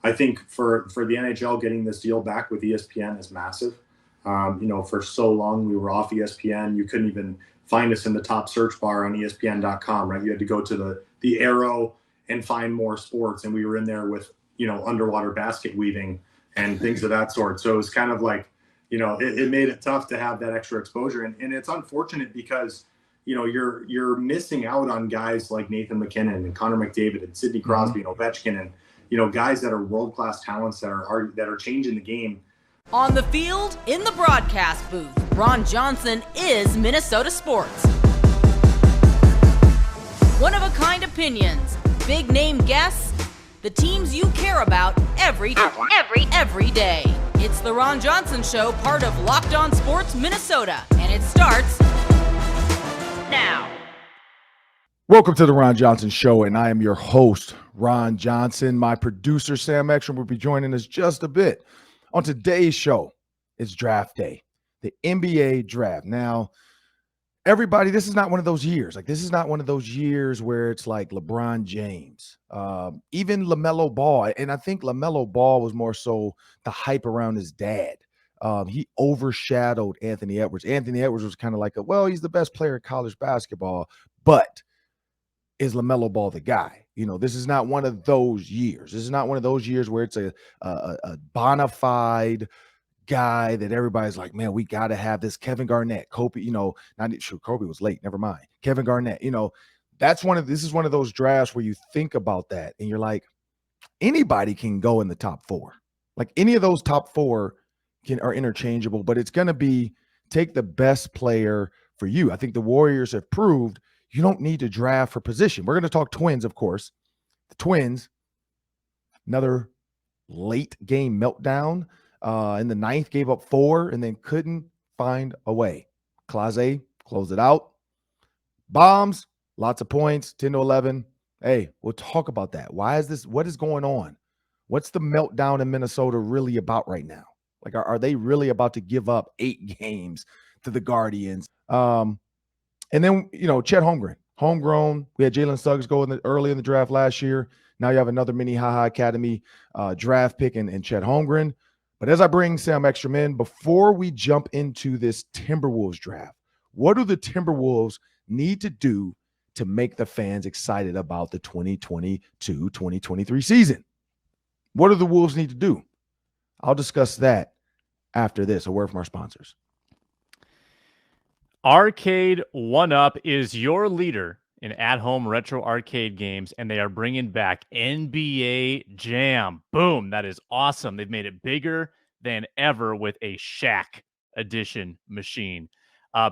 I think for the NHL getting this deal back with ESPN is massive. For so long we were off ESPN. You couldn't even find us in the top search bar on ESPN.com, right? You had to go to the arrow and find more sports, and we were in there with underwater basket weaving and things of that sort. So it was kind of like, it made it tough to have that extra exposure, and it's unfortunate because you're missing out on guys like Nathan McKinnon and Connor McDavid and Sidney Crosby and Ovechkin and guys that are world-class talents that are changing the game. On the field, in the broadcast booth, Ron Johnson is Minnesota sports. One-of-a-kind opinions, big-name guests, the teams you care about every day. It's the Ron Johnson Show, part of Locked On Sports Minnesota, and it starts now. Welcome to the Ron Johnson Show, and I am your host, Ron Johnson. My producer, Sam Ekstrom, will be joining us just a bit. On today's show, it's draft day, the NBA draft. Now, everybody, this is not one of those years. This is not one of those years where it's like LeBron James, even LaMelo Ball. And I think LaMelo Ball was more so the hype around his dad. He overshadowed Anthony Edwards. Anthony Edwards was kind of like, he's the best player in college basketball, but is LaMelo Ball the guy? This is not one of those years. This is not one of those years where it's a bona fide guy that everybody's like, man, we got to have this. Kevin Garnett, Kobe, Kobe was late. Never mind. Kevin Garnett, this is one of those drafts where you think about that and you're like, anybody can go in the top four. Like any of those top four are interchangeable, but it's going to be take the best player for you. I think the Warriors have proved you don't need to draft for position. We're going to talk Twins, of course. The Twins, another late game meltdown. In the ninth, gave up 4 and then couldn't find a way. Clase closed it out. Bombs, lots of points, 10-11. Hey, we'll talk about that. Why is this? What is going on? What's the meltdown in Minnesota really about right now? Are they really about to give up 8 games to the Guardians? And then, Chet Holmgren, homegrown. We had Jalen Suggs go early in the draft last year. Now you have another Minnehaha Academy draft pick in Chet Holmgren. But as I bring Sam Ekstrom in, before we jump into this Timberwolves draft, what do the Timberwolves need to do to make the fans excited about the 2022-2023 season? What do the Wolves need to do? I'll discuss that after this. A word from our sponsors. Arcade 1UP is your leader in at-home retro arcade games, and they are bringing back NBA Jam. Boom, that is awesome. They've made it bigger than ever with a Shaq edition machine.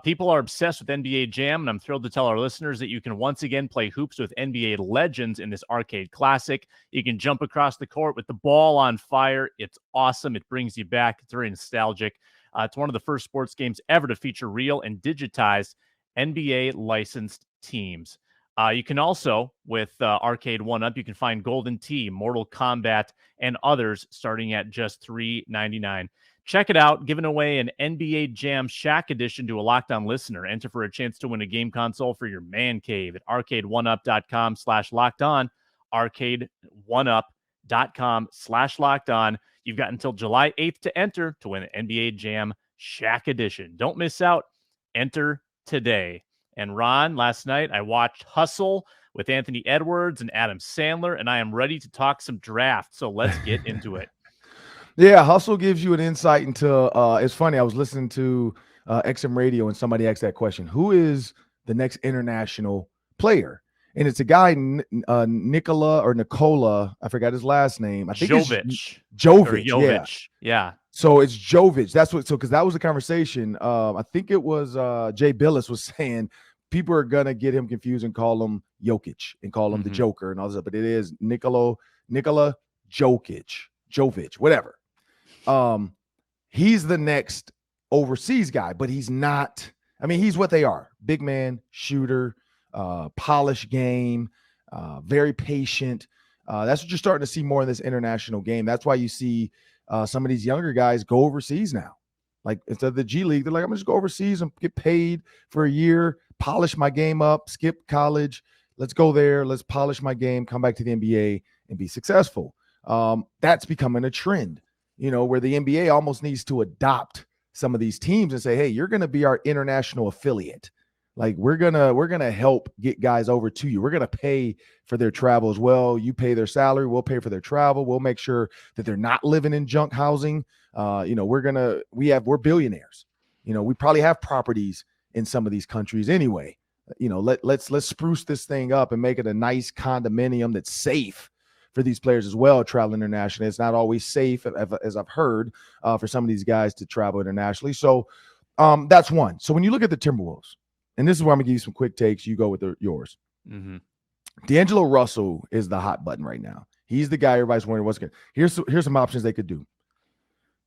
People are obsessed with NBA Jam, and I'm thrilled to tell our listeners that you can once again play hoops with NBA legends in this arcade classic. You can jump across the court with the ball on fire. It's awesome. It brings you back. It's very nostalgic. It's one of the first sports games ever to feature real and digitized NBA licensed teams. You can also, with Arcade 1UP, you can find Golden Tee, Mortal Kombat, and others starting at just $3.99. Check it out. Giving away an NBA Jam Shaq edition to a Locked On listener. Enter for a chance to win a game console for your man cave at arcade1up.com/lockedon, arcade1up.com/lockedon. You've got until July 8th to enter to win an NBA Jam Shaq edition. Don't miss out. Enter today. And Ron, last night I watched Hustle with Anthony Edwards and Adam Sandler, and I am ready to talk some draft. So let's get into it. Yeah, Hustle gives you an insight into it's funny. I was listening to XM Radio and somebody asked that question. Who is the next international player? And it's a guy, Nicola, I forgot his last name. I think Jovic. Jovic. Yeah. So it's Jovic. Because that was the conversation. I think it was Jay Billis was saying people are going to get him confused and call him Jokic and call him the Joker and all this stuff. But it is Nikola Jovic, whatever. He's the next overseas guy, but he's not. I mean, he's what they are. Big man, shooter, polished game, very patient. That's what you're starting to see more in this international game. That's why you see some of these younger guys go overseas now. Like instead of the G League, they're like, I'm gonna just go overseas and get paid for a year, polish my game up, skip college. Let's go there. Let's polish my game, come back to the NBA and be successful. That's becoming a trend, where the NBA almost needs to adopt some of these teams and say, hey, you're going to be our international affiliate. Like we're gonna help get guys over to you. We're gonna pay for their travel as well. You pay their salary, we'll pay for their travel. We'll make sure that they're not living in junk housing. We're billionaires. We probably have properties in some of these countries anyway. Let's spruce this thing up and make it a nice condominium that's safe for these players as well, traveling internationally. It's not always safe, as I've heard, for some of these guys to travel internationally. So that's one. So when you look at the Timberwolves, and this is where I'm going to give you some quick takes. You go with yours. Mm-hmm. D'Angelo Russell is the hot button right now. He's the guy everybody's wondering what's going to. Here's some options they could do.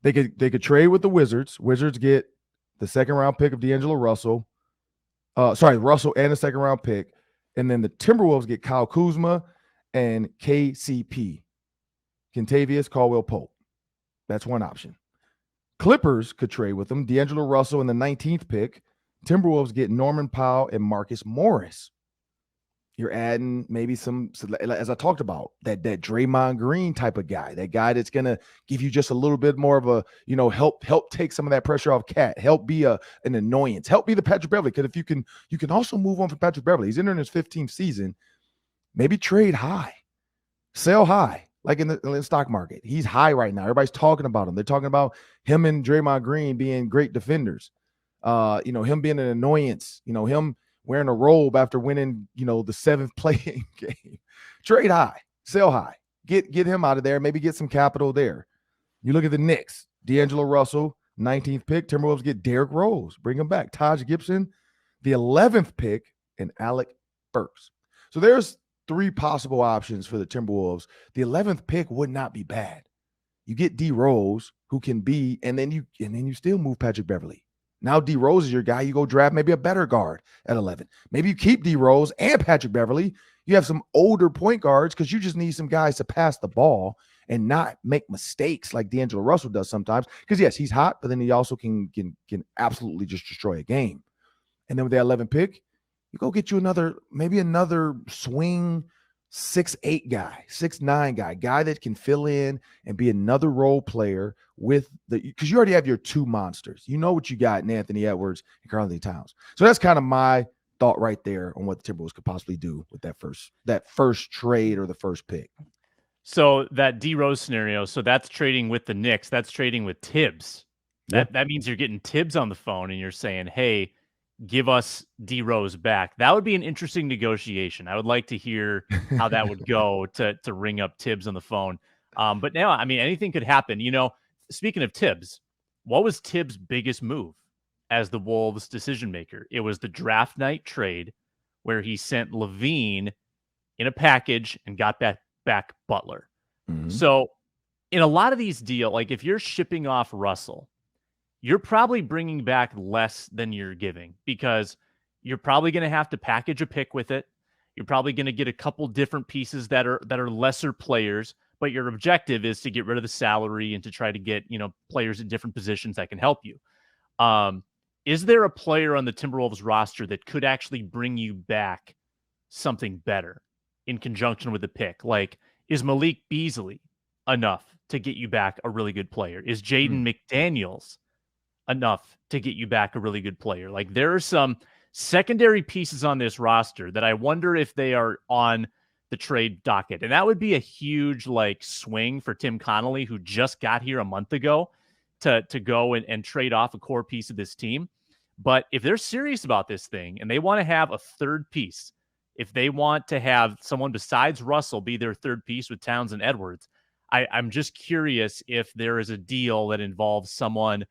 They could trade with the Wizards. Wizards get the second-round pick of D'Angelo Russell. Russell and a second-round pick. And then the Timberwolves get Kyle Kuzma and KCP, Kentavious Caldwell-Pope. That's one option. Clippers could trade with them. D'Angelo Russell and the 19th pick. Timberwolves get Norman Powell and Marcus Morris. You're adding maybe some, as I talked about, that Draymond Green type of guy, that guy that's going to give you just a little bit more of a, help take some of that pressure off Cat, help be an annoyance, help be the Patrick Beverley. Because if you can also move on from Patrick Beverley. He's entering his 15th season. Maybe trade high, sell high, like in the stock market. He's high right now. Everybody's talking about him. They're talking about him and Draymond Green being great defenders. Him being an annoyance, him wearing a robe after winning, the 7th playing game. Trade high, sell high, get him out of there, maybe get some capital there. You look at the Knicks, D'Angelo Russell, 19th pick. Timberwolves get Derrick Rose, bring him back. Taj Gibson, the 11th pick, and Alec Burks. So there's 3 possible options for the Timberwolves. The 11th pick would not be bad. You get D Rose, who can be, and then you still move Patrick Beverley. Now D Rose is your guy. You go draft maybe a better guard at 11. Maybe you keep D Rose and Patrick Beverley. You have some older point guards because you just need some guys to pass the ball and not make mistakes like D'Angelo Russell does sometimes. Because yes, he's hot, but then he also can absolutely just destroy a game. And then with the 11th pick, you go get you another swing 6'8" guy, 6'9" guy that can fill in and be another role player because you already have your 2 monsters. You know what you got in Anthony Edwards and Karl-Anthony Towns. So that's kind of my thought right there on what the Timberwolves could possibly do with that first trade or the first pick. So that D Rose scenario, so that's trading with the Knicks. That's trading with Tibbs. That means you're getting Tibbs on the phone and you're saying, hey, give us D Rose back. That would be an interesting negotiation. I would like to hear how that would go to ring up Tibbs on the phone. But now, anything could happen. Speaking of Tibbs, what was Tibbs' biggest move as the Wolves decision maker? It was the draft night trade where he sent Levine in a package and got back Butler. Mm-hmm. So in a lot of these deals, like if you're shipping off Russell, you're probably bringing back less than you're giving because you're probably going to have to package a pick with it. You're probably going to get a couple different pieces that are lesser players, but your objective is to get rid of the salary and to try to get, players in different positions that can help you. Is there a player on the Timberwolves roster that could actually bring you back something better in conjunction with the pick? Like, is Malik Beasley enough to get you back a really good player? Is Jaden McDaniels enough to get you back a really good player? Like, there are some secondary pieces on this roster that I wonder if they are on the trade docket. And that would be a huge swing for Tim Connolly, who just got here a month ago, to go and trade off a core piece of this team. But if they're serious about this thing and they want to have a third piece, if they want to have someone besides Russell be their third piece with Towns and Edwards, I'm just curious if there is a deal that involves someone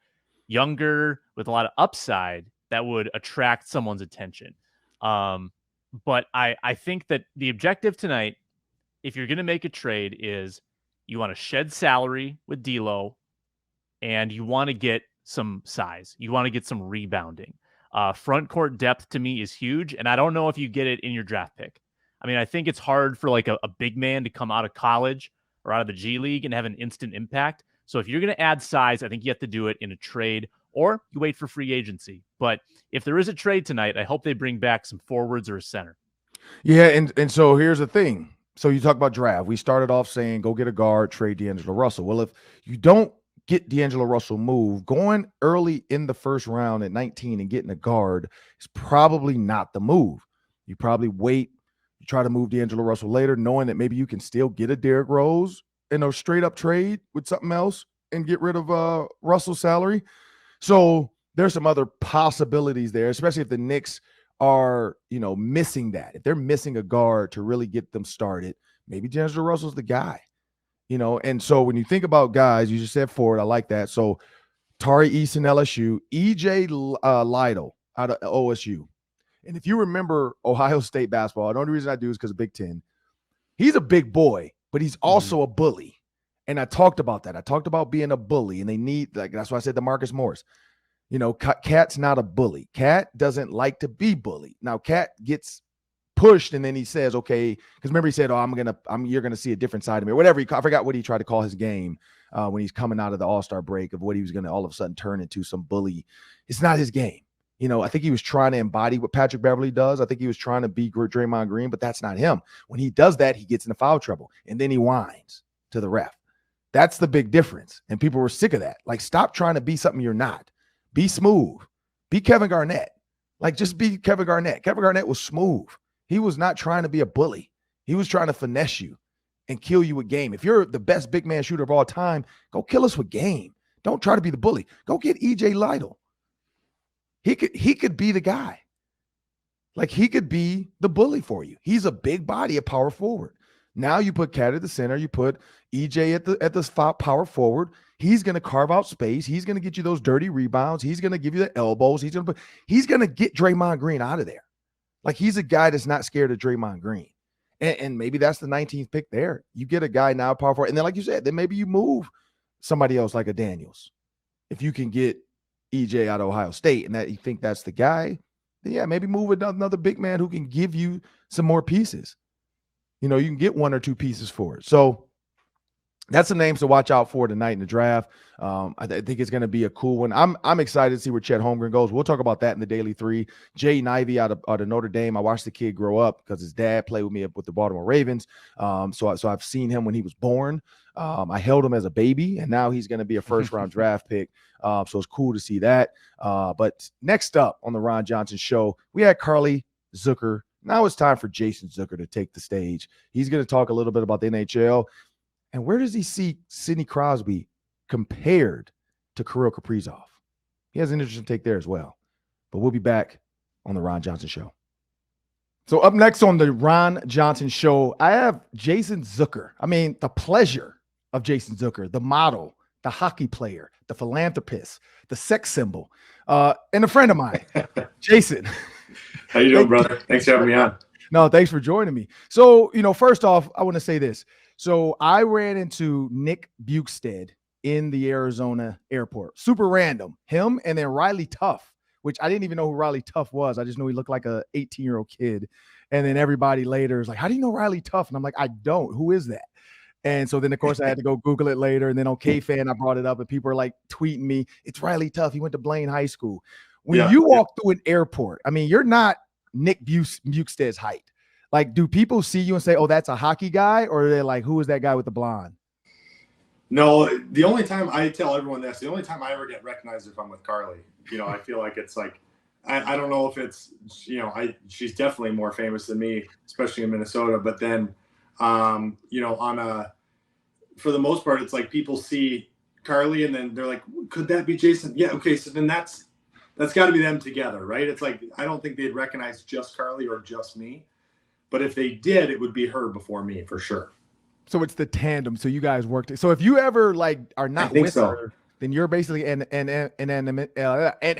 younger with a lot of upside that would attract someone's attention. But I think that the objective tonight, if you're going to make a trade, is you want to shed salary with D'Lo and you want to get some size. You want to get some rebounding. Front court depth to me is huge, and I don't know if you get it in your draft pick. I think it's hard for a big man to come out of college or out of the G League and have an instant impact. So if you're going to add size, I think you have to do it in a trade or you wait for free agency. But if there is a trade tonight, I hope they bring back some forwards or a center. Yeah, and so here's the thing. So you talk about draft. We started off saying go get a guard, trade D'Angelo Russell. Well, if you don't get D'Angelo Russell move, going early in the first round at 19 and getting a guard is probably not the move. You probably wait. You try to move D'Angelo Russell later, knowing that maybe you can still get a Derrick Rose in a straight up trade with something else and get rid of Russell's salary. So there's some other possibilities there, especially if the Knicks are, missing that. If they're missing a guard to really get them started, maybe D'Angelo Russell's the guy, And so when you think about guys, you just said forward, I like that. So Tari Eason, LSU, EJ Liddell out of OSU. And if you remember Ohio State basketball, the only reason I do is because of Big Ten. He's a big boy, but he's also a bully. And I talked about that. I talked about being a bully, and they need, that's why I said DeMarcus Morris. Cat's not a bully. Cat doesn't like to be bullied. Now, Cat gets pushed, and then he says, okay, because remember he said, you're gonna see a different side of me, or whatever. I forgot what he tried to call his game when he's coming out of the All-Star break, of what he was gonna all of a sudden turn into some bully. It's not his game. I think he was trying to embody what Patrick Beverley does. I think he was trying to be Draymond Green, but that's not him. When he does that, he gets into foul trouble, and then he whines to the ref. That's the big difference, and people were sick of that. Stop trying to be something you're not. Be smooth. Be Kevin Garnett. Just be Kevin Garnett. Kevin Garnett was smooth. He was not trying to be a bully. He was trying to finesse you and kill you with game. If you're the best big man shooter of all time, go kill us with game. Don't try to be the bully. Go get EJ Liddell. He could be the guy. He could be the bully for you. He's a big body, a power forward. Now you put Cat at the center. You put EJ at the power forward. He's going to carve out space. He's going to get you those dirty rebounds. He's going to give you the elbows. He's going to get Draymond Green out of there. He's a guy that's not scared of Draymond Green. And maybe that's the 19th pick there. You get a guy now, power forward. And then, like you said, then maybe you move somebody else like a Daniels. If you can get EJ out of Ohio State and that you think that's the guy, then yeah, maybe move another big man who can give you some more pieces. You can get one or two pieces for it. So that's some names to watch out for tonight in the draft. I think it's going to be a cool one. I'm excited to see where Chet Holmgren goes. We'll talk about that in the Daily 3. Jaden Ivey out of Notre Dame. I watched the kid grow up because his dad played with me with the Baltimore Ravens. So I've seen him when he was born. I held him as a baby, and now he's going to be a first-round draft pick. So it's cool to see that. But next up on the Ron Johnson Show, we had Carly Zucker. Now it's time for Jason Zucker to take the stage. He's going to talk a little bit about the NHL. And where does he see Sidney Crosby compared to Kirill Kaprizov? He has an interesting take there as well. But we'll be back on the Ron Johnson Show. So up next on the Ron Johnson Show, I have Jason Zucker. The pleasure of Jason Zucker, the model, the hockey player, the philanthropist, the sex symbol, and a friend of mine, Jason. How you doing, brother? Thanks for having me on. No, thanks for joining me. So, first off, I want to say this. So I ran into Nick Bukestad in the Arizona airport. Super random. Him and then Riley Tuff, which I didn't even know who Riley Tuff was. I just knew he looked like a 18-year-old kid. And then everybody later is like, how do you know Riley Tuff? And I'm like, I don't. Who is that? And so then, of course, I had to go Google it later. And then on K-Fan, I brought it up, and people are like tweeting me, it's Riley Tuff. He went to Blaine High School. When you walk through an airport, you're not Nick Bukestad's height. Do people see you and say, oh, that's a hockey guy? Or are they like, who is that guy with the blonde? No, the only time I tell everyone this, the only time I ever get recognized if I'm with Carly. I feel like it's like, I don't know if it's, she's definitely more famous than me, especially in Minnesota. But then, for the most part, it's like people see Carly and then they're like, could that be Jason? Yeah. Okay. So then that's got to be them together, right? It's like, I don't think they'd recognize just Carly or just me. But if they did, it would be her before me for sure. So it's the tandem. So you guys worked. So if you ever are not with her, then you're basically anonymity. Why can't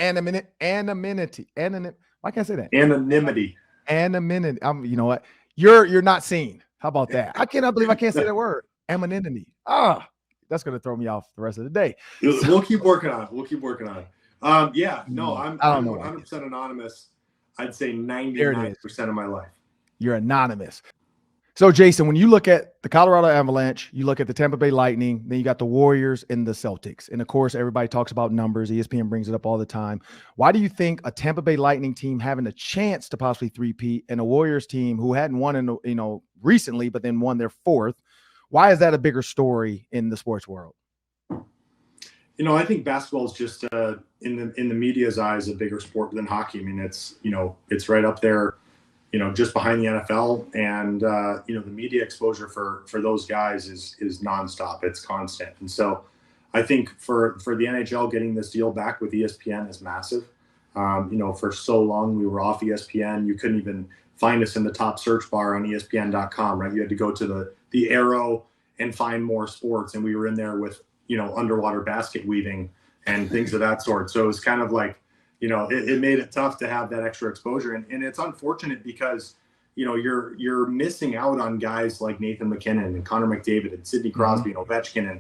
I say that? Anonymity. Anonymity. You know what? You're not seen. How about that? I cannot believe I can't say that word. Anonymity. That's gonna throw me off the rest of the day. We'll keep working on it. I'm 100% anonymous. I'd say 99% of my life. You're anonymous. So, Jason, when you look at the Colorado Avalanche, you look at the Tampa Bay Lightning, then you got the Warriors and the Celtics. And, of course, everybody talks about numbers. ESPN brings it up all the time. Why do you think a Tampa Bay Lightning team having a chance to possibly three-peat and a Warriors team who hadn't won recently but then won their fourth, why is that a bigger story in the sports world? I think basketball is just in the media's eyes a bigger sport than hockey. I mean, it's right up there, just behind the NFL, and the media exposure for those guys is nonstop. It's constant, and so I think for the NHL getting this deal back with ESPN is massive. For so long we were off ESPN. You couldn't even find us in the top search bar on ESPN.com, right? You had to go to the arrow and find more sports, and we were in there with underwater basket weaving and things of that sort. So it was kind of like, it made it tough to have that extra exposure. And it's unfortunate because, you're missing out on guys like Nathan McKinnon and Connor McDavid and Sidney Crosby and Ovechkin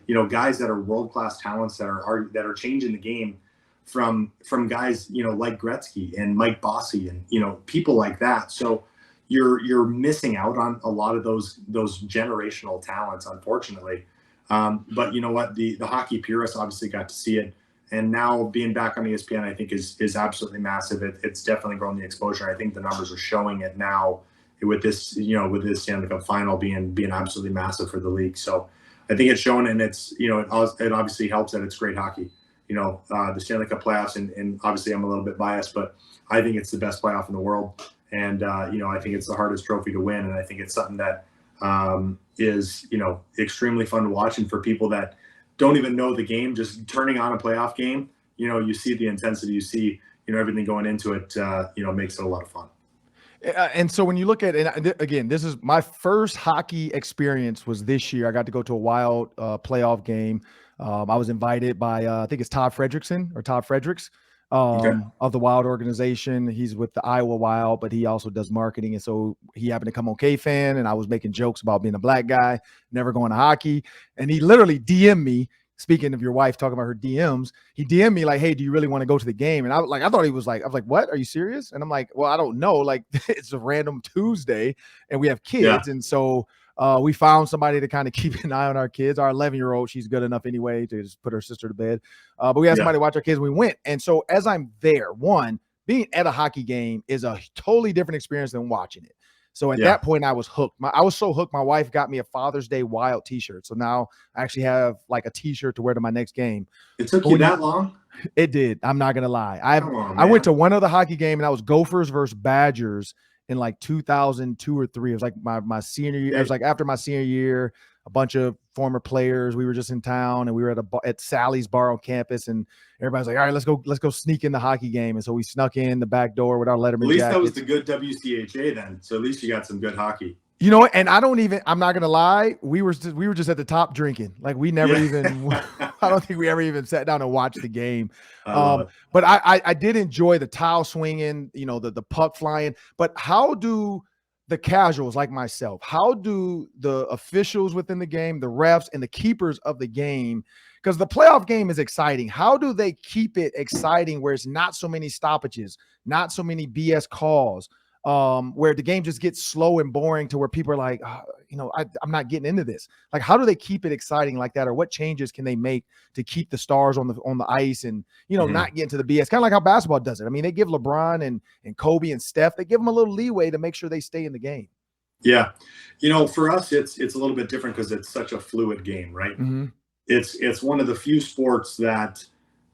and, guys that are world-class talents that are changing the game from guys, like Gretzky and Mike Bossy and, people like that. So you're missing out on a lot of those generational talents, unfortunately. But you know what? The hockey purists obviously got to see it, and now being back on ESPN, I think is absolutely massive. It's definitely grown the exposure. I think the numbers are showing it now with this, with this Stanley Cup Final being absolutely massive for the league. So I think it's shown, and it's it obviously helps that it's great hockey. The Stanley Cup playoffs, and obviously I'm a little bit biased, but I think it's the best playoff in the world, and I think it's the hardest trophy to win, and I think it's something that is extremely fun to watch. And for people that don't even know the game, just turning on a playoff game, you see the intensity, you see everything going into it, makes it a lot of fun. And so when you look at it, again, this is my first hockey experience was this year. I got to go to a Wild playoff game. I was invited by I think it's Todd Fredericks of the Wild organization. He's with the Iowa Wild, but he also does marketing. And so he happened to come on K-Fan, and I was making jokes about being a black guy, never going to hockey. And he literally DM'd me, speaking of your wife talking about her DMs, he DM'd me like, hey, do you really want to go to the game? And I thought he was like, I was like, what? Are you serious? And I'm like, well, I don't know. Like, it's a random Tuesday and we have kids. Yeah. And so we found somebody to kind of keep an eye on our kids. Our 11-year-old, she's good enough anyway to just put her sister to bed. But we had somebody to watch our kids. We went. And so as I'm there, one, being at a hockey game is a totally different experience than watching it. So at that point, I was hooked. I was so hooked. My wife got me a Father's Day Wild t-shirt. So now I actually have like a t-shirt to wear to my next game. It took you that long? It did. I'm not going to lie. I went to one other hockey game, and that was Gophers versus Badgers in like 2002 or 3. It was like my senior year. It was like after my senior year, a bunch of former players. We were just in town, and we were at Sally's bar on campus, and everybody's like, all right, let's go sneak in the hockey game. And so we snuck in the back door with our Letterman At least jackets. That was the good WCHA then. So at least you got some good hockey. You know, and I'm not going to lie. We were just at the top drinking. Like we never even, I don't think we ever even sat down and watched the game. But I did enjoy the towel swinging, the puck flying. But how do the casuals like myself, how do the officials within the game, the refs and the keepers of the game, because the playoff game is exciting, how do they keep it exciting where it's not so many stoppages, not so many BS calls, where the game just gets slow and boring to where people are like, I'm not getting into this. Like, how do they keep it exciting like that? Or what changes can they make to keep the stars on the ice and, not get into the BS? Kind of like how basketball does it. I mean, they give LeBron and Kobe and Steph, they give them a little leeway to make sure they stay in the game. Yeah. For us, it's a little bit different because it's such a fluid game, right? Mm-hmm. It's one of the few sports that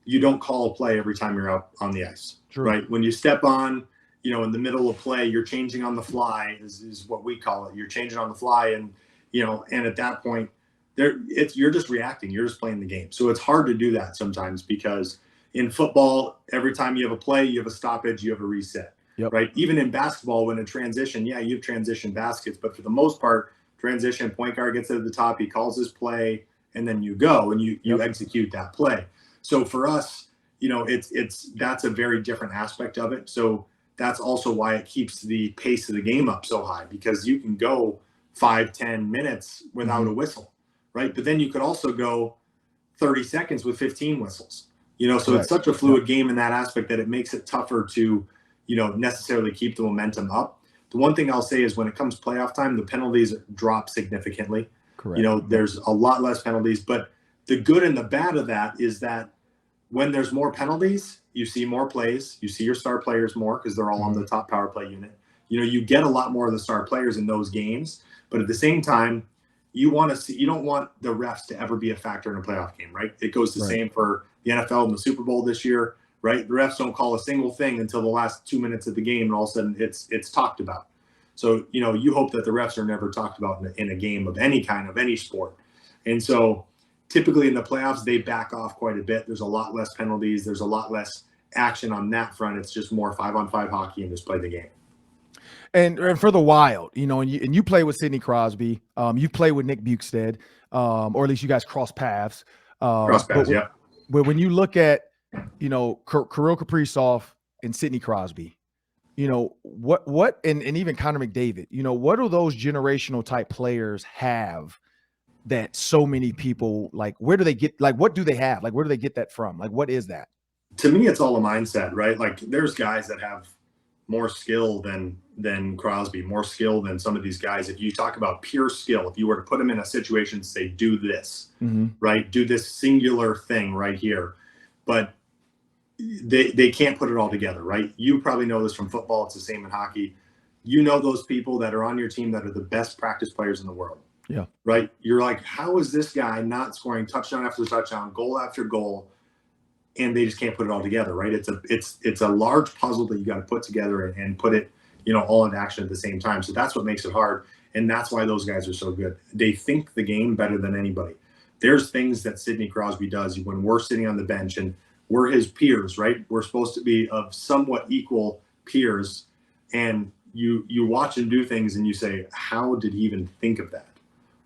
you don't call a play every time you're out on the ice. True. Right? When you step on, in the middle of play, you're changing on the fly is what we call it. You're changing on the fly. And, and at that point you're just reacting. You're just playing the game. So it's hard to do that sometimes because in football, every time you have a play, you have a stoppage, you have a reset, right? Even in basketball, when a transition, you have transition baskets, but for the most part, transition, point guard gets at the top, he calls his play, and then you go and you execute that play. So for us, that's a very different aspect of it. So that's also why it keeps the pace of the game up so high, because you can go 5-10 minutes without a whistle, right? But then you could also go 30 seconds with 15 whistles, so it's such a fluid game in that aspect that it makes it tougher to, necessarily keep the momentum up. The one thing I'll say is when it comes playoff time, the penalties drop significantly. Correct. You know, there's a lot less penalties, but the good and the bad of that is that when there's more penalties, you see more plays, you see your star players more because they're all on the top power play unit. You know, you get a lot more of the star players in those games, but at the same time, you don't want the refs to ever be a factor in a playoff game, right? It goes the same for the NFL and the Super Bowl this year, right? The refs don't call a single thing until the last 2 minutes of the game, and all of a sudden it's talked about. So, you know, you hope that the refs are never talked about in a game of any kind, of any sport. And so typically in the playoffs, they back off quite a bit. There's a lot less penalties. There's a lot less action on that front. It's just more 5-on-5 hockey and just play the game. And for the Wild, you know, and you play with Sidney Crosby, you play with Nick Bukestad, or at least you guys cross paths. Yeah. But when you look at, you know, Kirill Kaprizov and Sidney Crosby, you know, what and even Connor McDavid, you know, what do those generational type players have that so many people, like, where do they get, like, what do they have? Like, where do they get that from? Like, what is that? To me, it's all a mindset, right? Like, there's guys that have more skill than Crosby, more skill than some of these guys. If you talk about pure skill, if you were to put them in a situation, say, do this, right? Do this singular thing right here. But they can't put it all together, right? You probably know this from football. It's the same in hockey. You know those people that are on your team that are the best practice players in the world. Yeah. Right? You're like, how is this guy not scoring touchdown after touchdown, goal after goal, and they just can't put it all together, right? It's a large puzzle that you got to put together and put it, you know, all into action at the same time. So that's what makes it hard, and that's why those guys are so good. They think the game better than anybody. There's things that Sidney Crosby does when we're sitting on the bench and we're his peers, right? We're supposed to be of somewhat equal peers, and you watch him do things and you say, how did he even think of that,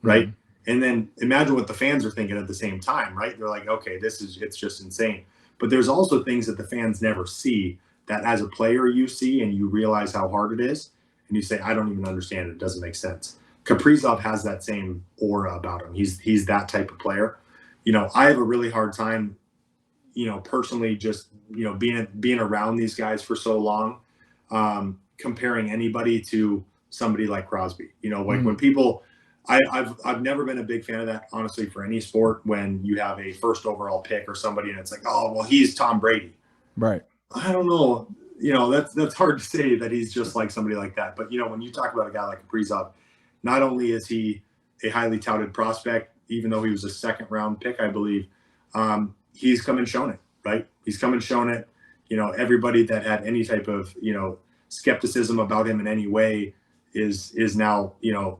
right? And then imagine what the fans are thinking at the same time, right? They're like, okay, it's just insane. But there's also things that the fans never see that as a player you see, and you realize how hard it is, and you say, I don't even understand it. It doesn't make sense. Kaprizov has that same aura about him. He's that type of player. You know, I have a really hard time, you know, personally, just, you know, being around these guys for so long, comparing anybody to somebody like Crosby. You know, like when people, I've never been a big fan of that, honestly, for any sport, when you have a first overall pick or somebody and it's like, oh, well, he's Tom Brady. Right. I don't know. You know, that's hard to say that he's just like somebody like that. But, you know, when you talk about a guy like Kaprizov, not only is he a highly touted prospect, even though he was a second round pick, I believe, he's come and shown it, right? He's come and shown it. You know, everybody that had any type of, you know, skepticism about him in any way is now, you know,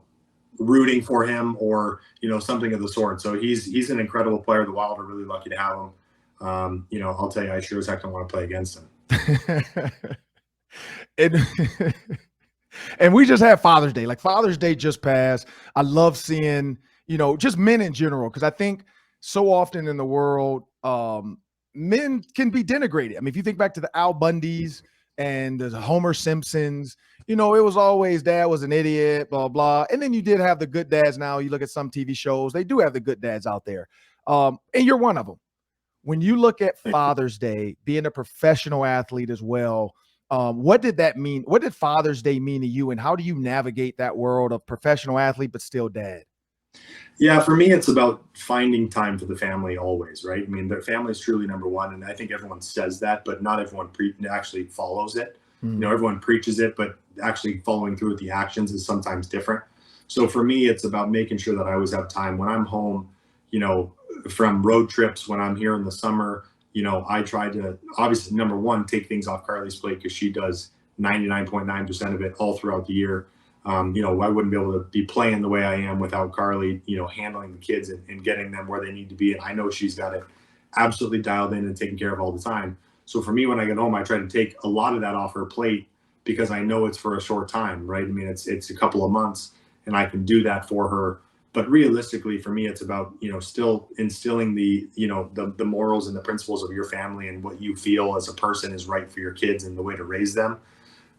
rooting for him, or, you know, something of the sort. So he's an incredible player. The Wild are really lucky to have him. You know, I'll tell you, I sure as heck don't want to play against him. And we just had Father's Day. Like, Father's Day just passed. I love seeing, you know, just men in general, because I think so often in the world, men can be denigrated. I mean, if you think back to the Al Bundys and the Homer Simpsons, you know, it was always dad was an idiot, blah, blah. And then you did have the good dads. Now you look at some TV shows, they do have the good dads out there. And you're one of them. When you look at Father's Day, being a professional athlete as well, what did that mean? What did Father's Day mean to you? And how do you navigate that world of professional athlete, but still dad? Yeah, for me, it's about finding time for the family always, right? I mean, their family is truly number one. And I think everyone says that, but not everyone actually follows it. You know, everyone preaches it, but actually following through with the actions is sometimes different. So for me, it's about making sure that I always have time when I'm home, you know, from road trips, when I'm here in the summer. You know, I try to, obviously, number one, take things off Carly's plate, because she does 99.9% of it all throughout the year. You know, I wouldn't be able to be playing the way I am without Carly, you know, handling the kids and getting them where they need to be. And I know she's got it absolutely dialed in and taken care of all the time. So for me, when I get home, I try to take a lot of that off her plate, because I know it's for a short time, right? I mean, it's a couple of months, and I can do that for her. But realistically, for me, it's about, you know, still instilling the, you know, the morals and the principles of your family and what you feel as a person is right for your kids and the way to raise them.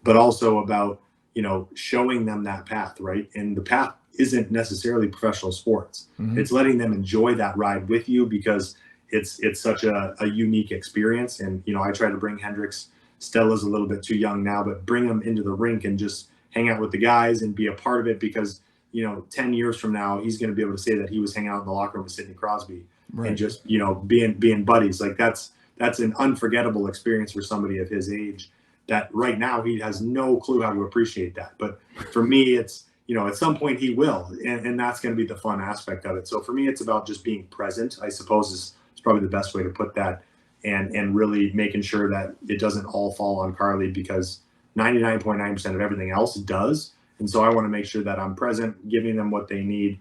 But also about, you know, showing them that path, right? And the path isn't necessarily professional sports. It's letting them enjoy that ride with you, because it's such a unique experience. And, you know, I try to bring Hendricks, Stella's a little bit too young now, but bring them into the rink and just hang out with the guys and be a part of it, because 10 years from now, he's going to be able to say that he was hanging out in the locker room with Sidney Crosby, Right. and just, being buddies. Like that's an unforgettable experience for somebody of his age, that right now he has no clue how to appreciate that. But for me, it's, at some point he will, and that's going to be the fun aspect of it. So for me, it's about just being present, I suppose, is probably the best way to put that, and really making sure that it doesn't all fall on Carly, because 99.9% of everything else does. And so I want to make sure that I'm present, giving them what they need,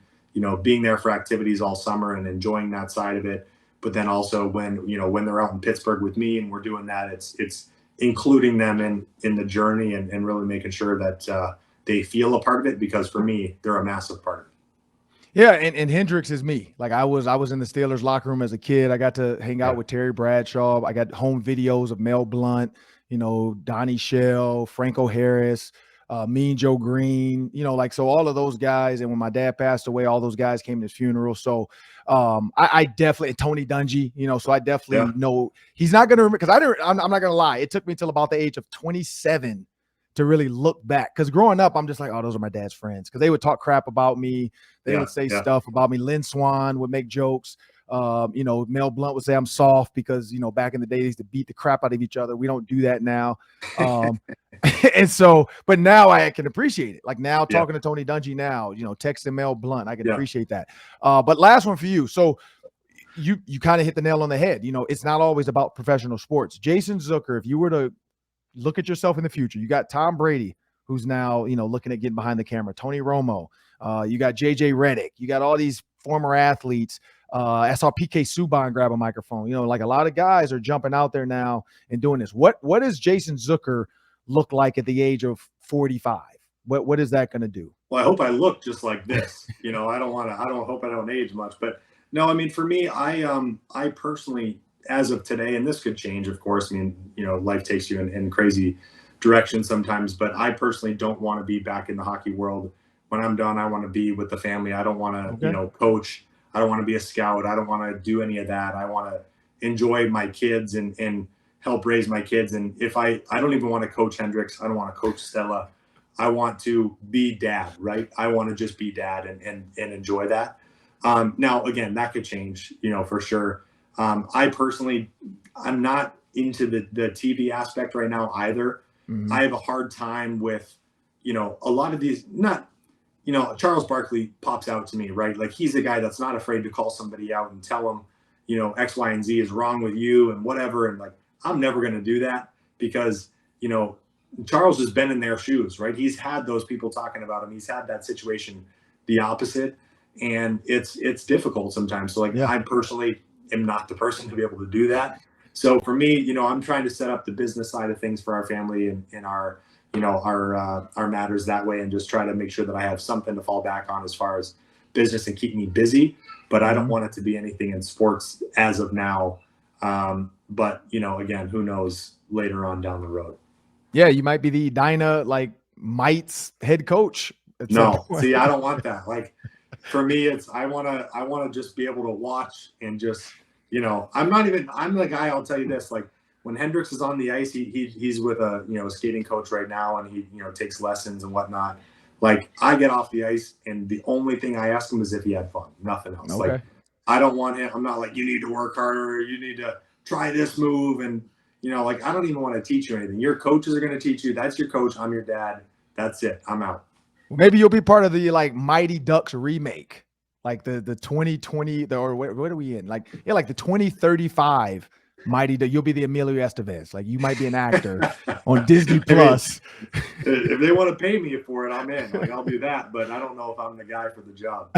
being there for activities all summer and enjoying that side of it. But then also when they're out in Pittsburgh with me and we're doing that, it's including them in the journey, and really making sure that they feel a part of it, because for me, they're a massive part of it. Yeah, and Hendricks is me. Like I was in the Steelers locker room as a kid. I got to hang out with Terry Bradshaw. I got home videos of Mel Blount, Donnie Shell, Franco Harris, Mean Joe Green, so all of those guys. And when my dad passed away, all those guys came to his funeral. So I definitely, Tony Dungy, so I definitely know he's not going to remember, because I'm not going to lie. It took me till about the age of 27 to really look back. Because growing up, I'm just like, oh, those are my dad's friends. Because they would talk crap about me. They would say stuff about me. Lynn Swan would make jokes. Mel Blount would say I'm soft because, back in the day, they used to beat the crap out of each other. We don't do that now. And so, but now I can appreciate it. Like now talking to Tony Dungy now, texting Mel Blount, I can appreciate that. But last one for you. So you kind of hit the nail on the head. It's not always about professional sports. Jason Zucker, if you were to look at yourself in the future, you got Tom Brady, who's now, looking at getting behind the camera, Tony Romo, you got JJ Redick, you got all these former athletes. I saw PK Subban grab a microphone. Like a lot of guys are jumping out there now and doing this. What does Jason Zucker look like at the age of 45? What is that going to do? Well, I hope I look just like this. I hope I don't age much. But no, I mean, for me, I personally, as of today, and this could change, of course. I mean, life takes you in crazy directions sometimes, but I personally don't want to be back in the hockey world. When I'm done, I want to be with the family. I don't want to, coach. I don't want to be a scout. I don't want to do any of that. I want to enjoy my kids and help raise my kids. And if I don't even want to coach Hendricks. I don't want to coach Stella. I want to be dad, right? I want to just be dad and enjoy that. Now, again, that could change, for sure. I personally, I'm not into the TV aspect right now either. Mm-hmm. I have a hard time with, a lot of these, Charles Barkley pops out to me, right? Like he's a guy that's not afraid to call somebody out and tell them, X, Y, and Z is wrong with you and whatever. And like, I'm never going to do that because, Charles has been in their shoes, right? He's had those people talking about him. He's had that situation, the opposite. And it's difficult sometimes. So I personally am not the person to be able to do that. So for me, I'm trying to set up the business side of things for our family and our, our matters that way, and just try to make sure that I have something to fall back on as far as business and keep me busy. But I don't want it to be anything in sports as of now. But, again, who knows later on down the road. Yeah, you might be the Dinah, Mites head coach. No, see, I don't want that. For me, it's I want to just be able to watch and just, I'm the guy, I'll tell you this, when Hendricks is on the ice, he's with a, skating coach right now, and he, takes lessons and whatnot. I get off the ice and the only thing I ask him is if he had fun, nothing else. Okay. I don't want him. I'm not you need to work harder. You need to try this move. And, I don't even want to teach you anything. Your coaches are going to teach you. That's your coach. I'm your dad. That's it. I'm out. Maybe you'll be part of the Mighty Ducks remake, the 2020 or what are we in? The 2035 Mighty Ducks. You'll be the Emilio Estevez. You might be an actor on Disney Plus. If they want to pay me for it, I'm in. I'll do that, but I don't know if I'm the guy for the job.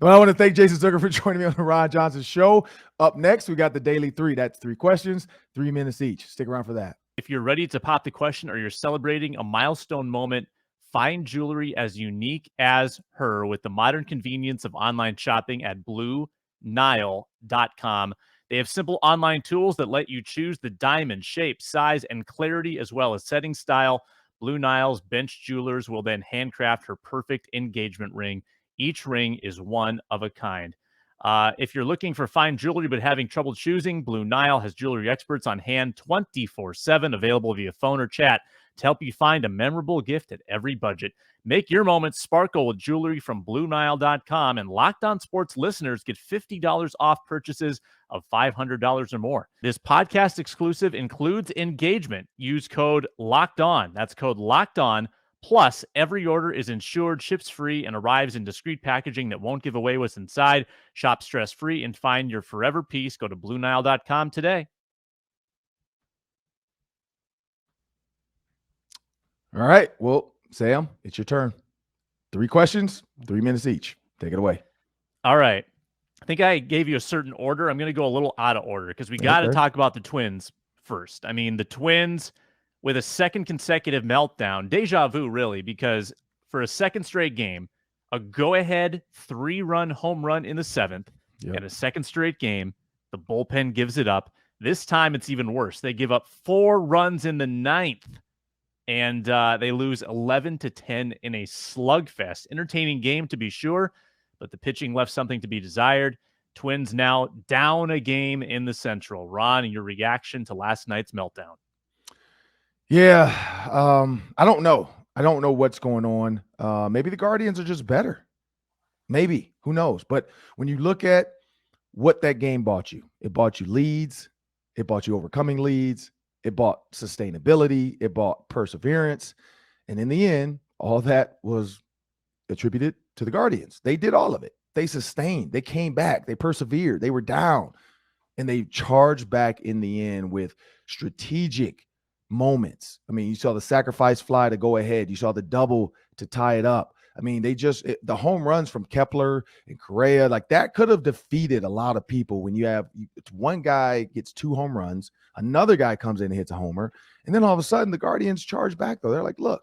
Well, I want to thank Jason Zucker for joining me on the Ron Johnson Show. Up next, we got the Daily 3. That's 3 questions, 3 minutes each. Stick around for that. If you're ready to pop the question or you're celebrating a milestone moment, find jewelry as unique as her with the modern convenience of online shopping at BlueNile.com. They have simple online tools that let you choose the diamond, shape, size, and clarity, as well as setting style. Blue Nile's bench jewelers will then handcraft her perfect engagement ring. Each ring is one of a kind. If you're looking for fine jewelry but having trouble choosing, Blue Nile has jewelry experts on hand 24/7, available via phone or chat to help you find a memorable gift at every budget. Make your moments sparkle with jewelry from BlueNile.com, and Locked On Sports listeners get $50 off purchases of $500 or more. This podcast exclusive includes engagement. Use code Locked On. That's code Locked On. Plus, every order is insured, ships free, and arrives in discreet packaging that won't give away what's inside. Shop stress-free and find your forever piece. Go to BlueNile.com today. All right. Well, Sam, it's your turn. 3 questions, 3 minutes each. Take it away. All right. I think I gave you a certain order. I'm going to go a little out of order because we got to talk about the Twins first. I mean, the Twins with a second consecutive meltdown, deja vu, really, because for a second straight game, a go-ahead 3-run home run in the 7th, and a second straight game, the bullpen gives it up. This time, it's even worse. They give up 4 runs in the 9th. And they lose 11-10 in a slugfest. Entertaining game, to be sure, but the pitching left something to be desired. Twins now down a game in the Central. Ron, your reaction to last night's meltdown? Yeah, I don't know. I don't know what's going on. Maybe the Guardians are just better. Maybe. Who knows? But when you look at what that game bought you, it bought you leads. It bought you overcoming leads. It bought sustainability. It bought perseverance. And in the end, all that was attributed to the Guardians. They did all of it. They sustained. They came back. They persevered. They were down. And they charged back in the end with strategic moments. I mean, you saw the sacrifice fly to go ahead. You saw the double to tie it up. I mean, the home runs from Kepler and Correa, like that could have defeated a lot of people when you have one guy gets 2 home runs, another guy comes in and hits a homer, and then all of a sudden the Guardians charge back, though. They're like, look,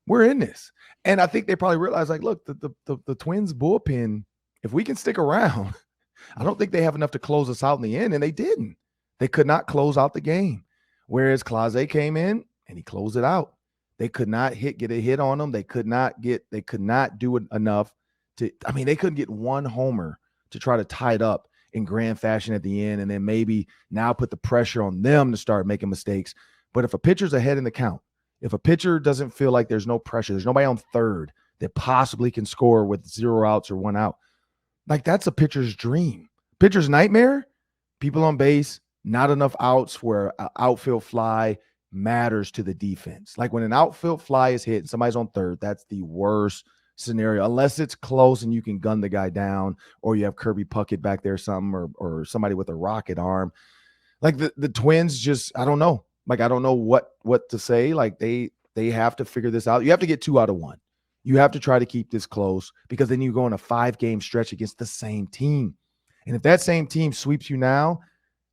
we're in this. And I think they probably realized, like, look, the Twins bullpen, if we can stick around, I don't think they have enough to close us out in the end, and they didn't. They could not close out the game. Whereas Clase came in and he closed it out. They could not get a hit on them. They could not do it enough to, I mean, they couldn't get 1 homer to try to tie it up in grand fashion at the end, and then maybe now put the pressure on them to start making mistakes. But if a pitcher's ahead in the count, if a pitcher doesn't feel like there's no pressure, there's nobody on third that possibly can score with 0 outs or 1 out, like that's a pitcher's dream. Pitcher's nightmare, people on base, not enough outs where an outfield fly matters to the defense. Like when an outfield fly is hit and somebody's on third, that's the worst scenario, unless it's close and you can gun the guy down, or you have Kirby Puckett back there, something, or somebody with a rocket arm. Like the Twins just, I don't know. Like, I don't know what to say. Like they have to figure this out. You have to get 2 out of 1. You have to try to keep this close, because then you go on a 5-game stretch against the same team. And if that same team sweeps you now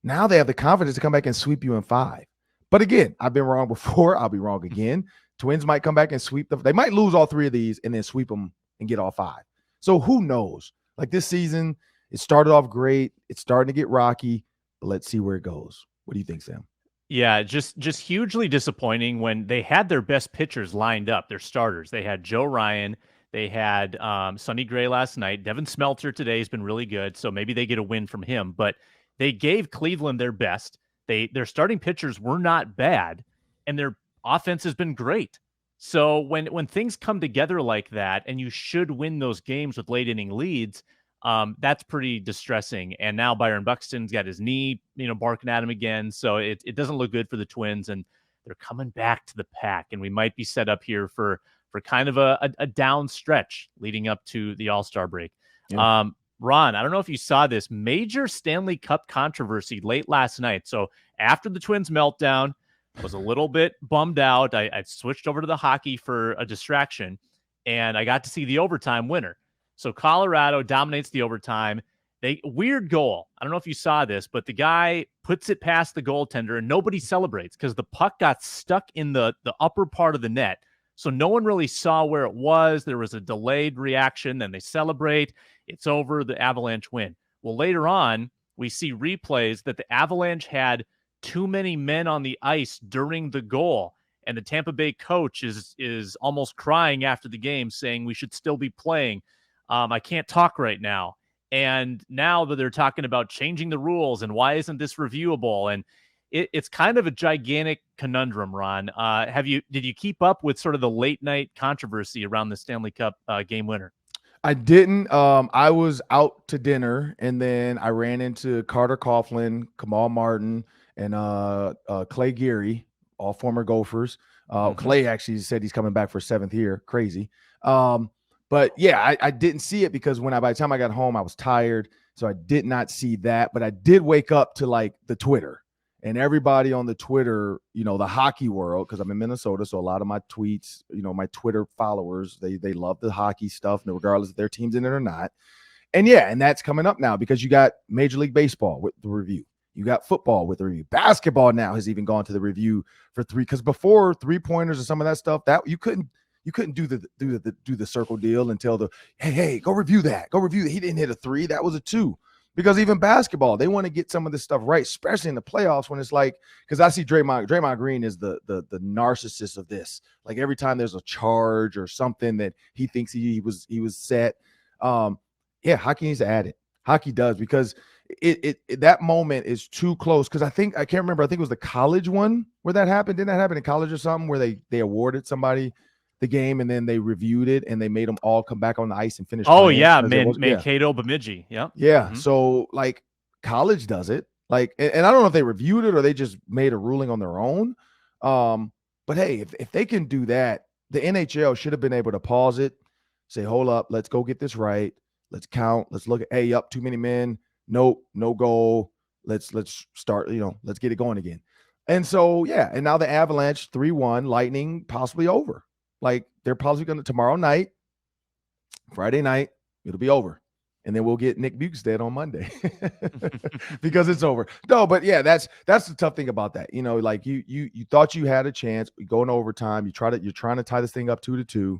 they have the confidence to come back and sweep you in 5. But again, I've been wrong before. I'll be wrong again. Twins might come back and sweep they might lose all 3 of these and then sweep them and get all 5. So who knows? Like this season, it started off great. It's starting to get rocky, but let's see where it goes. What do you think, Sam? Yeah, just hugely disappointing when they had their best pitchers lined up, their starters. They had Joe Ryan. They had Sonny Gray last night. Devin Smeltzer today has been really good, so maybe they get a win from him. But they gave Cleveland their best. Their starting pitchers were not bad, and their offense has been great. So when things come together like that, and you should win those games with late inning leads, that's pretty distressing. And now Byron Buxton's got his knee, barking at him again. So it doesn't look good for the Twins, and they're coming back to the pack. And we might be set up here for kind of a down stretch leading up to the All-Star break. Yeah. Ron, I don't know if you saw this major Stanley Cup controversy late last night. So after the Twins meltdown, I was a little bit bummed out. I switched over to the hockey for a distraction, and I got to see the overtime winner. So Colorado dominates the overtime. Weird goal. I don't know if you saw this, but the guy puts it past the goaltender, and nobody celebrates because the puck got stuck in the upper part of the net. So no one really saw where it was. There was a delayed reaction. Then they celebrate. It's over. The Avalanche win. Well, later on, we see replays that the Avalanche had too many men on the ice during the goal. And the Tampa Bay coach is almost crying after the game, saying we should still be playing. I can't talk right now. And now that they're talking about changing the rules and why isn't this reviewable? And it's kind of a gigantic conundrum, Ron. Did you keep up with sort of the late night controversy around the Stanley Cup game winner? I didn't. I was out to dinner, and then I ran into Carter Coughlin, Kamal Martin, and Clay Geary, all former Gophers. Clay actually said he's coming back for 7th year. Crazy. But yeah, I didn't see it because by the time I got home, I was tired. So I did not see that. But I did wake up to like the Twitter. And everybody on the Twitter, the hockey world, because I'm in Minnesota, so a lot of my tweets, my Twitter followers, they love the hockey stuff, regardless if their team's in it or not. And yeah, and that's coming up now because you got Major League Baseball with the review. You got football with the review. Basketball now has even gone to the review for 3, because before 3-pointers and some of that stuff, that you couldn't do the circle deal until the hey, go review that. Go review that. He didn't hit a 3, that was a 2. Because even basketball, they want to get some of this stuff right, especially in the playoffs when it's like, because I see Draymond Green is the narcissist of this. Like every time there's a charge or something that he thinks he was set. Hockey needs to add it. Hockey does, because it that moment is too close. Because I can't remember. I think it was the college one where that happened. Didn't that happen in college or something where they awarded somebody the game and then they reviewed it and they made them all come back on the ice and finish? Oh yeah, Mankato Bemidji. Yeah. Mm-hmm. So like college does it, like, and I don't know if they reviewed it or they just made a ruling on their own. But hey, if they can do that, the NHL should have been able to pause it, say, hold up, let's go get this right. Let's count. Let's look at, hey, up too many men. Nope, no goal. Let's start, let's get it going again. And so, yeah. And now the Avalanche 3-1, Lightning possibly over. Like they're probably going to tomorrow night, Friday night, it'll be over. And then we'll get Nick Bukestad on Monday because it's over. No, but yeah, that's the tough thing about that. Like you thought you had a chance, going overtime. You're trying to tie this thing up 2-2,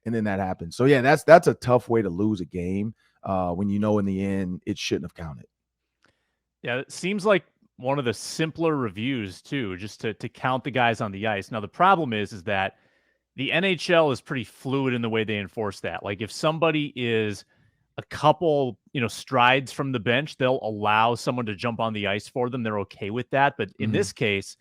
and then that happens. So yeah, that's a tough way to lose a game when in the end it shouldn't have counted. Yeah, it seems like one of the simpler reviews too, just to count the guys on the ice. Now the problem is that the NHL is pretty fluid in the way they enforce that. Like if somebody is a couple, strides from the bench, they'll allow someone to jump on the ice for them. They're okay with that. But in this case,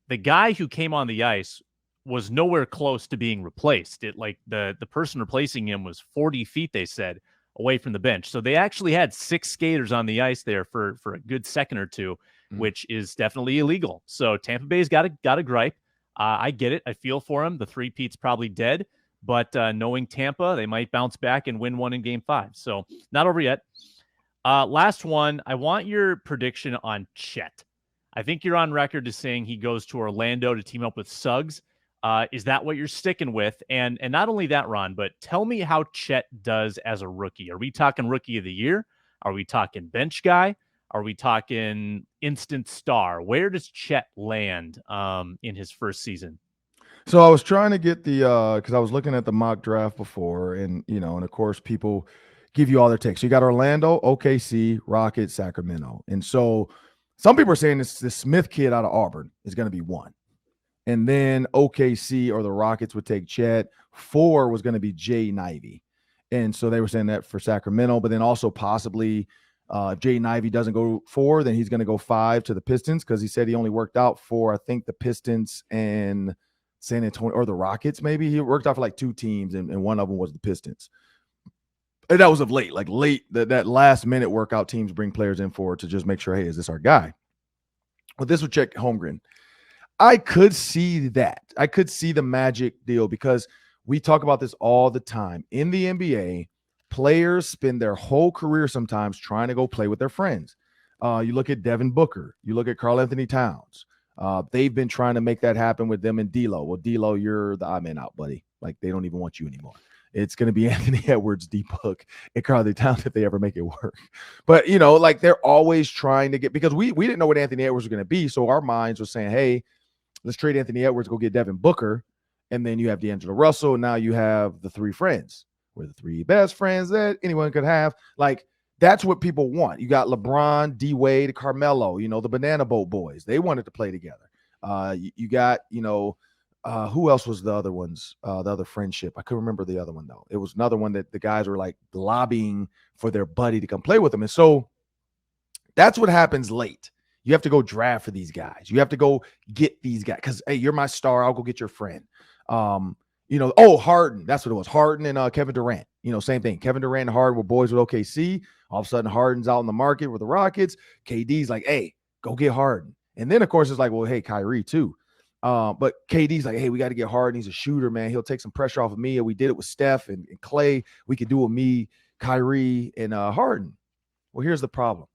the guy who came on the ice was nowhere close to being replaced. The person replacing him was 40 feet, they said, away from the bench. So they actually had 6 skaters on the ice there for a good second or two, which is definitely illegal. So Tampa Bay's got a gripe. I get it. I feel for him. The 3-peat's probably dead, but knowing Tampa, they might bounce back and win one in Game 5. So not over yet. Last one. I want your prediction on CHET. I think you're on record as saying he goes to Orlando to team up with Suggs. Is that what you're sticking with? And not only that, Ron, but tell me how CHET does as a rookie. Are we talking rookie of the year? Are we talking bench guy? Are we talking instant star? Where does CHET land in his first season? So I was trying to get because I was looking at the mock draft before, and and of course people give you all their takes. So you got Orlando, OKC, Rockets, Sacramento, and so some people are saying this Smith kid out of Auburn is going to be 1, and then OKC or the Rockets would take CHET. 4 was going to be Jay Nivey, and so they were saying that for Sacramento, but then also possibly. If Jay Nivey doesn't go 4, then he's going to go 5 to the Pistons, because he said he only worked out for, I think, the Pistons and San Antonio or the Rockets. Maybe he worked out for like 2 teams, and one of them was the Pistons. And that was of late, that last minute workout teams bring players in for to just make sure, hey, is this our guy? But this would check Holmgren. I could see that. I could see the Magic deal, because we talk about this all the time in the NBA. Players spend their whole career sometimes trying to go play with their friends. You look at Devin Booker. You look at Karl-Anthony Towns. They've been trying to make that happen with them and D'Lo. Well, D'Lo, you're the odd man out, buddy. Like, they don't even want you anymore. It's going to be Anthony Edwards, D-Book, and Karl-Anthony Towns if they ever make it work. But, they're always trying to get – because we didn't know what Anthony Edwards was going to be, so our minds were saying, hey, let's trade Anthony Edwards, go get Devin Booker, and then you have D'Angelo Russell, and now you have the 3 friends. We're the 3 best friends that anyone could have. Like, that's what people want. You got LeBron, D-Wade, Carmelo, the Banana Boat boys. They wanted to play together. You got, who else was the other ones? The other friendship. I couldn't remember the other one though. It was another one that the guys were like lobbying for their buddy to come play with them. And so that's what happens late. You have to go draft for these guys. You have to go get these guys because, hey, you're my star. I'll go get your friend. Harden. That's what it was. Harden and Kevin Durant. Same thing. Kevin Durant and Harden were boys with OKC. All of a sudden, Harden's out in the market with the Rockets. KD's like, hey, go get Harden. And then, of course, it's like, well, hey, Kyrie too. But KD's like, hey, we got to get Harden. He's a shooter, man. He'll take some pressure off of me. And we did it with Steph and Clay. We could do it with me, Kyrie, and Harden. Well, here's the problem.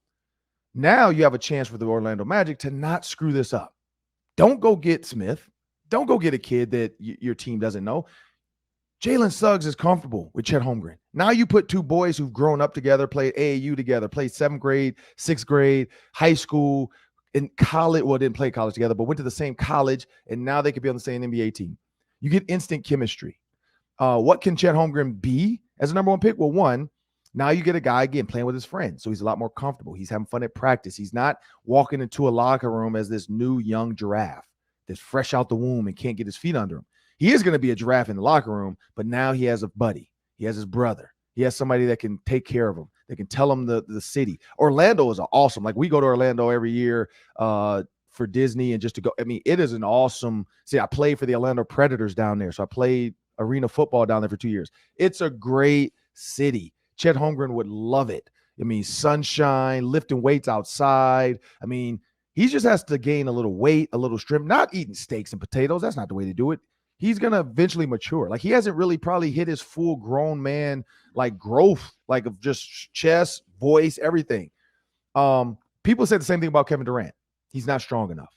Now you have a chance for the Orlando Magic to not screw this up. Don't go get Smith. Don't go get a kid that your team doesn't know. Jalen Suggs is comfortable with Chet Holmgren. Now you put two boys who've grown up together, played AAU together, played 7th grade, 6th grade, high school, in college. Well, didn't play college together, but went to the same college, and now they could be on the same NBA team. You get instant chemistry. What can Chet Holmgren be as a number one pick? Well, one, now you get a guy, again, playing with his friends, so he's a lot more comfortable. He's having fun at practice. He's not walking into a locker room as this new young giraffe that's fresh out the womb and can't get his feet under him. He is going to be a giraffe in the locker room, but now he has a buddy. He has his brother. He has somebody that can take care of him. They can tell him the city. Orlando is awesome. Like, we go to Orlando every year for Disney and just to go. I mean, it is an awesome – see, I played for the Orlando Predators down there, so I played arena football down there for 2 years. It's a great city. Chet Holmgren would love it. I mean, sunshine, lifting weights outside. I mean, he just has to gain a little weight, a little strength, not eating steaks and potatoes. That's not the way to do it. He's going to eventually mature. Like, he hasn't really probably hit his full grown man, like, growth, like, of just chest, voice, everything. People said the same thing about Kevin Durant. He's not strong enough.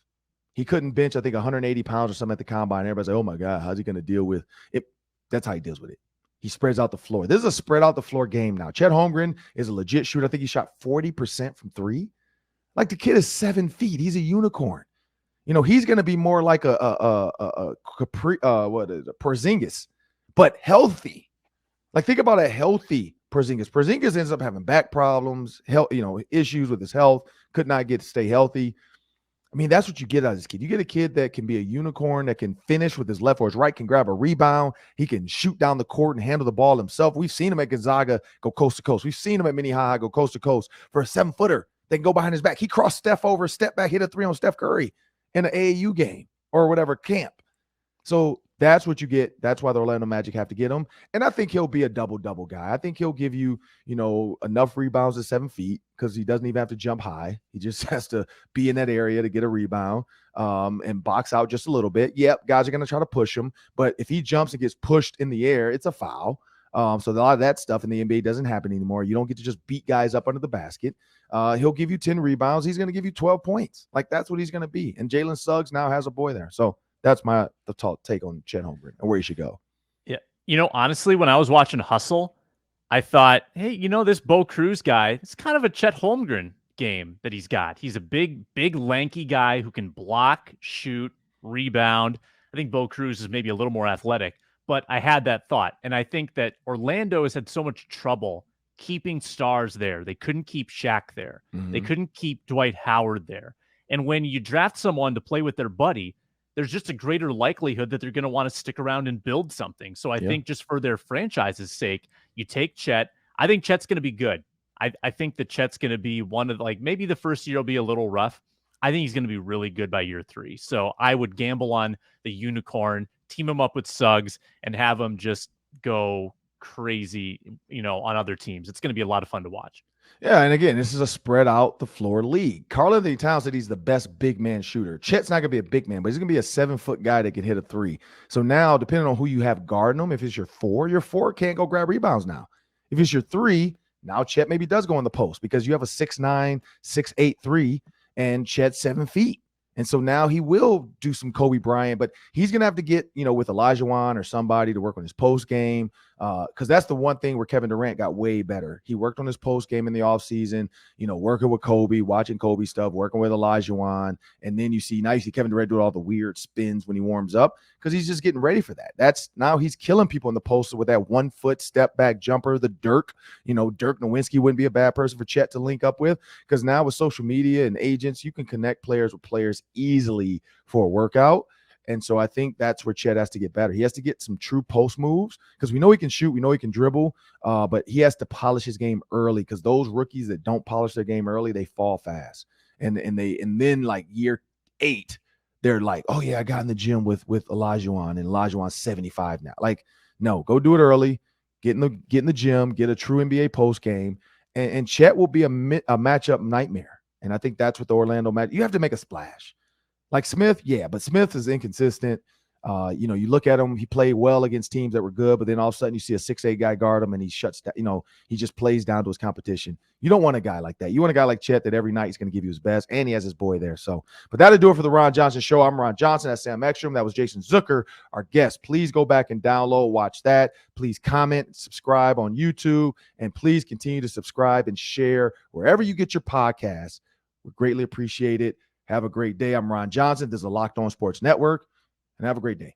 He couldn't bench, I think, 180 pounds or something at the combine. Everybody's like, oh my God, how's he going to deal with it? That's how he deals with it. He spreads out the floor. This is a spread out the floor game now. Chet Holmgren is a legit shooter. I think he shot 40% from three. Like, the kid is 7 feet. He's a unicorn. He's going to be more like a Porzingis, but healthy. Like, think about a healthy Porzingis. Porzingis ends up having back problems, issues with his health, could not stay healthy. I mean, that's what you get out of this kid. You get a kid that can be a unicorn, that can finish with his left or his right, can grab a rebound. He can shoot down the court and handle the ball himself. We've seen him at Gonzaga go coast to coast. We've seen him at Minnehaha go coast to coast for a 7-footer. They can go behind his back. He crossed Steph over, step back, hit a 3 on Steph Curry in an AAU game or whatever camp. So that's what you get. That's why the Orlando Magic have to get him. And I think he'll be a double-double guy. I think he'll give you, enough rebounds at 7 feet because he doesn't even have to jump high. He just has to be in that area to get a rebound and box out just a little bit. Yep, guys are going to try to push him. But if he jumps and gets pushed in the air, it's a foul. So a lot of that stuff in the NBA doesn't happen anymore. You don't get to just beat guys up under the basket. He'll give you 10 rebounds. He's going to give you 12 points. Like, that's what he's going to be. And Jalen Suggs now has a boy there. So that's the take on Chet Holmgren and where he should go. Yeah. Honestly, when I was watching Hustle, I thought, hey, this Bo Cruz guy, it's kind of a Chet Holmgren game that he's got. He's a big, lanky guy who can block, shoot, rebound. I think Bo Cruz is maybe a little more athletic, but I had that thought. And I think that Orlando has had so much trouble keeping stars there. They couldn't keep Shaq there. Mm-hmm. They couldn't keep Dwight Howard there. And when you draft someone to play with their buddy, there's just a greater likelihood that they're going to want to stick around and build something. So I think just for their franchise's sake, you take Chet. I think Chet's going to be good. I think that Chet's going to be one of, like, maybe the first year will be a little rough. I think he's going to be really good by year 3. So I would gamble on the unicorn, team him up with Suggs, and have him just go crazy, on other teams. It's going to be a lot of fun to watch. Yeah, and again, this is a spread out the floor league. Karl-Anthony Towns said he's the best big man shooter. Chet's not going to be a big man, but he's going to be a 7-foot guy that can hit a 3. So now, depending on who you have guarding him, if it's your 4 can't go grab rebounds now. If it's your 3, now Chet maybe does go in the post because you have a 6'9", 6'8", 3, and Chet's 7 feet. And so now he will do some Kobe Bryant, but he's going to have to get, with Olajuwon or somebody to work on his post game. Because that's the one thing where Kevin Durant got way better. He worked on his post game in the offseason, working with Kobe, watching Kobe stuff, working with Olajuwon. And then you see Kevin Durant do all the weird spins when he warms up because he's just getting ready for that. Now he's killing people in the post with that 1-foot step back jumper, the Dirk. Dirk Nowitzki wouldn't be a bad person for Chet to link up with because now with social media and agents, you can connect players with players easily for a workout. And so I think that's where Chet has to get better. He has to get some true post moves because we know he can shoot. We know he can dribble, but he has to polish his game early because those rookies that don't polish their game early, they fall fast. And then like year 8, they're like, oh, yeah, I got in the gym with Olajuwon, and Olajuwon's 75 now. Like, no, go do it early. Get in the gym, get a true NBA post game, and Chet will be a matchup nightmare. And I think that's what the Orlando match. You have to make a splash. Like Smith, yeah, but Smith is inconsistent. You look at him, he played well against teams that were good, but then all of a sudden you see a 6'8" guy guard him and he shuts down, he just plays down to his competition. You don't want a guy like that. You want a guy like Chet that every night he's going to give you his best, and he has his boy there. So, but that'll do it for the Ron Johnson Show. I'm Ron Johnson. That's Sam Ekstrom. That was Jason Zucker, our guest. Please go back and download, watch that. Please comment, subscribe on YouTube, and please continue to subscribe and share wherever you get your podcasts. We greatly appreciate it. Have a great day. I'm Ron Johnson. This is the Locked On Sports Network, and have a great day.